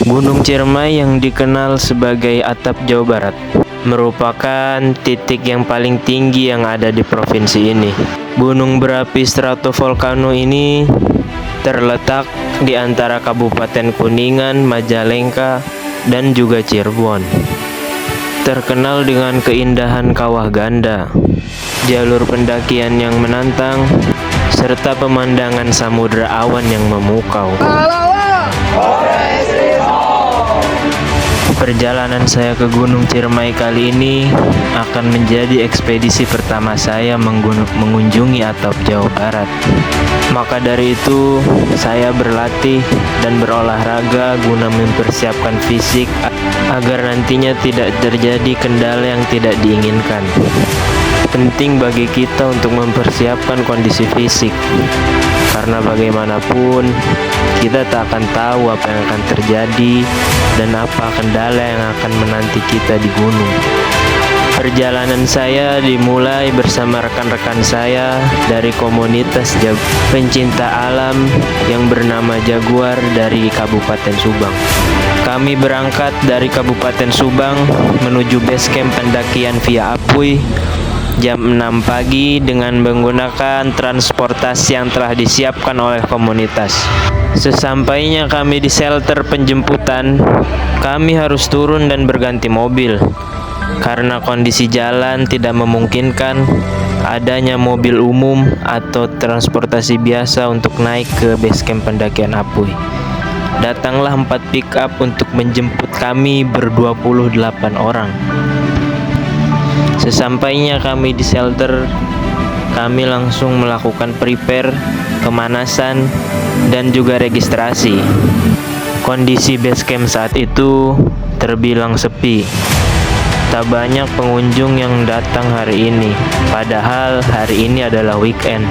Gunung Ciremai yang dikenal sebagai atap Jawa Barat merupakan titik yang paling tinggi yang ada di provinsi ini. Gunung berapi stratovolcano ini terletak di antara Kabupaten Kuningan, Majalengka, dan juga Cirebon. Terkenal dengan keindahan kawah ganda, jalur pendakian yang menantang, serta pemandangan samudra awan yang memukau. Perjalanan saya ke Gunung Ciremai kali ini akan menjadi ekspedisi pertama saya mengunjungi atap Jawa Barat. Maka dari itu, saya berlatih dan berolahraga guna mempersiapkan fisik agar nantinya tidak terjadi kendala yang tidak diinginkan. Penting bagi kita untuk mempersiapkan kondisi fisik, karena bagaimanapun kita tak akan tahu apa yang akan terjadi dan apa kendala yang akan menanti kita di gunung. Perjalanan saya dimulai bersama rekan-rekan saya dari komunitas pencinta alam yang bernama Jaguar dari Kabupaten Subang. Kami berangkat dari Kabupaten Subang menuju base camp pendakian via Apuy jam 6 pagi dengan menggunakan transportasi yang telah disiapkan oleh komunitas. Sesampainya kami di shelter penjemputan, kami harus turun dan berganti mobil karena kondisi jalan tidak memungkinkan adanya mobil umum atau transportasi biasa untuk naik ke base camp pendakian Apuy. Datanglah 4 pick up untuk menjemput kami ber-28 orang. Sesampainya kami di shelter, kami langsung melakukan prepare, pemanasan, dan juga registrasi. Kondisi base camp saat itu terbilang sepi. Tak banyak pengunjung yang datang hari ini, padahal hari ini adalah weekend.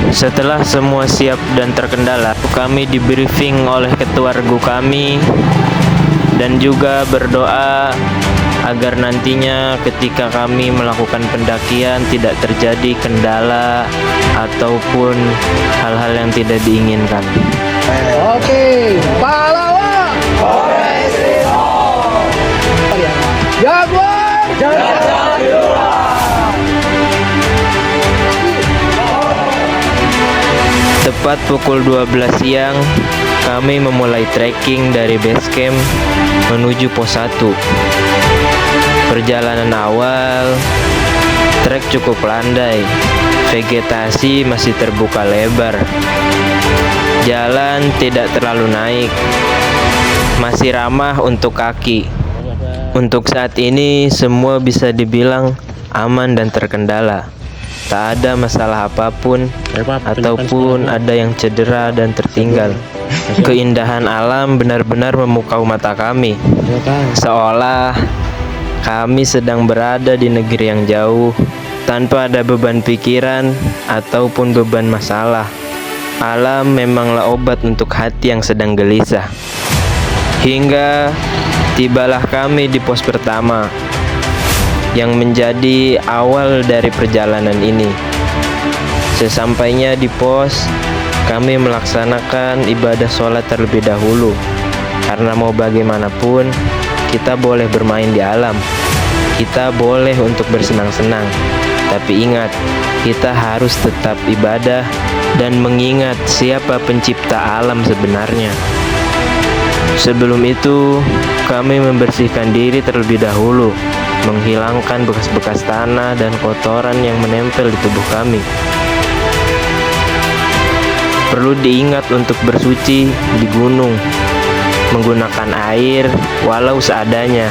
Setelah semua siap dan terkendala, kami di briefing oleh ketua regu kami dan juga berdoa agar nantinya ketika kami melakukan pendakian tidak terjadi kendala ataupun hal-hal yang tidak diinginkan. Oke, pahlawan Jaguar Tepat pukul 12 siang, kami memulai trekking dari base camp menuju pos 1. Perjalanan awal, trek cukup landai, vegetasi masih terbuka lebar. Jalan tidak terlalu naik, masih ramah untuk kaki. Untuk saat ini semua bisa dibilang aman dan terkendala. Tak ada masalah apapun ataupun ada yang cedera dan tertinggal. Keindahan alam benar-benar memukau mata kami, seolah kami sedang berada di negeri yang jauh tanpa ada beban pikiran ataupun beban masalah. Alam memanglah obat untuk hati yang sedang gelisah. Hingga tibalah kami di pos pertama yang menjadi awal dari perjalanan ini. Sesampainya di pos, kami melaksanakan ibadah sholat terlebih dahulu, karena mau bagaimanapun kita boleh bermain di alam, kita boleh untuk bersenang-senang, tapi ingat, kita harus tetap ibadah dan mengingat siapa pencipta alam sebenarnya. Sebelum itu, kami membersihkan diri terlebih dahulu, menghilangkan bekas-bekas tanah dan kotoran yang menempel di tubuh kami. Perlu diingat untuk bersuci di gunung, menggunakan air walau seadanya,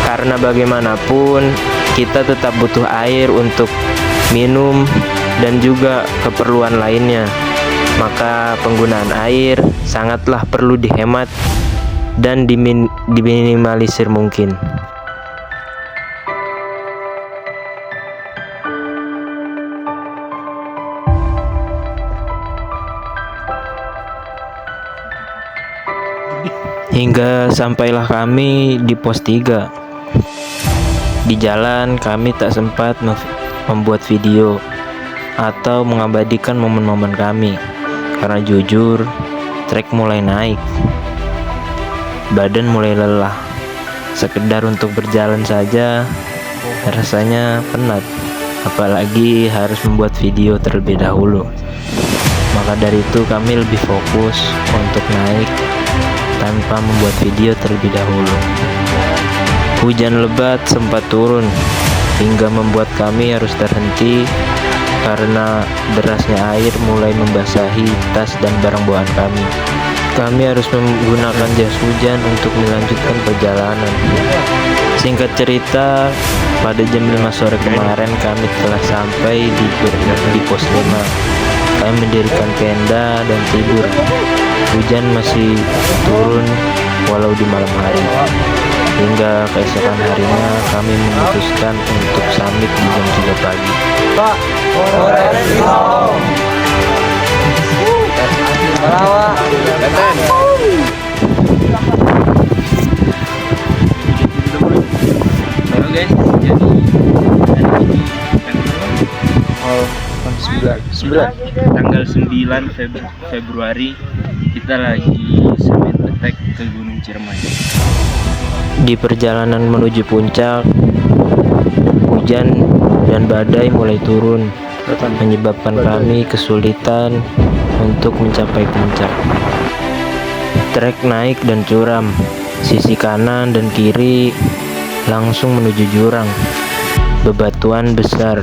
karena bagaimanapun kita tetap butuh air untuk minum dan juga keperluan lainnya. Maka penggunaan air sangatlah perlu dihemat dan diminimalisir mungkin. Hingga sampailah kami di pos 3. Di jalan kami tak sempat membuat video atau mengabadikan momen-momen kami, karena jujur trek mulai naik. badan mulai lelah. Sekedar untuk berjalan saja rasanya penat, apalagi harus membuat video terlebih dahulu. Maka dari itu kami lebih fokus untuk naik tanpa membuat video terlebih dahulu. Hujan lebat sempat turun hingga membuat kami harus terhenti karena derasnya air mulai membasahi tas dan barang bawaan kami. Kami harus menggunakan jas hujan untuk melanjutkan perjalanan. Singkat cerita, pada jam 5 sore kemarin kami telah sampai di pos 5. Kami mendirikan tenda dan tidur. Hujan masih turun walau di malam hari. Hingga keesokan harinya kami memutuskan untuk summit di jam 3 pagi. Halo guys, jadi hari ini tanggal 9 Februari kita lagi summit attack ke Gunung Ciremai. Di perjalanan menuju puncak, hujan dan badai mulai turun, menyebabkan kami kesulitan untuk mencapai puncak. Trek naik dan curam, sisi kanan dan kiri langsung menuju jurang. Bebatuan besar,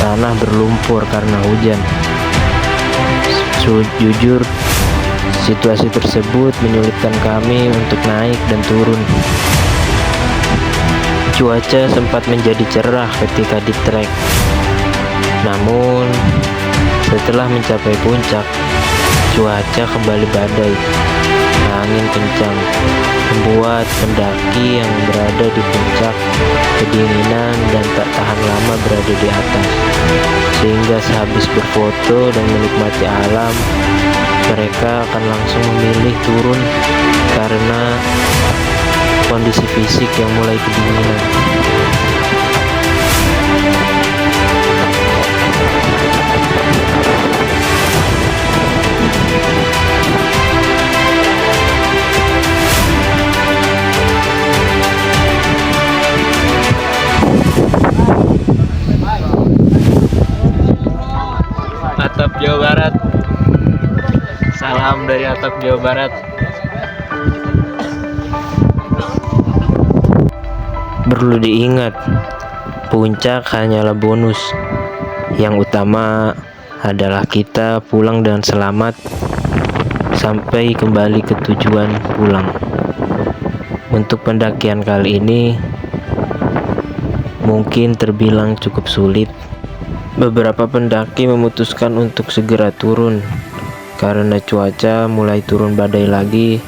tanah berlumpur karena hujan. Jujur, situasi tersebut menyulitkan kami untuk naik dan turun. Cuaca sempat menjadi cerah ketika di trek. Namun, setelah mencapai puncak, cuaca kembali badai. Angin kencang membuat pendaki yang berada di puncak kedinginan dan tak tahan lama berada di atas. Sehingga sehabis berfoto dan menikmati alam, mereka akan langsung memilih turun karena kondisi fisik yang mulai kedinginan. Atap Jawa Barat. Salam dari Atap Jawa Barat. Perlu diingat, puncak hanyalah bonus. Yang utama adalah kita pulang dengan selamat sampai kembali ke tujuan pulang. Untuk pendakian kali ini mungkin terbilang cukup sulit. Beberapa pendaki memutuskan untuk segera turun karena cuaca mulai turun badai lagi.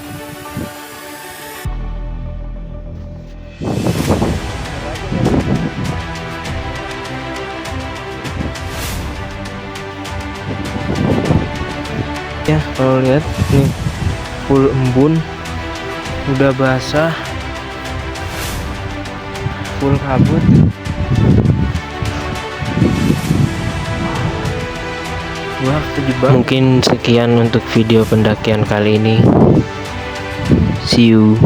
Ya, kalau lihat nih full embun, udah basah, full kabut. Wah, kejebak. Mungkin sekian untuk video pendakian kali ini. See you.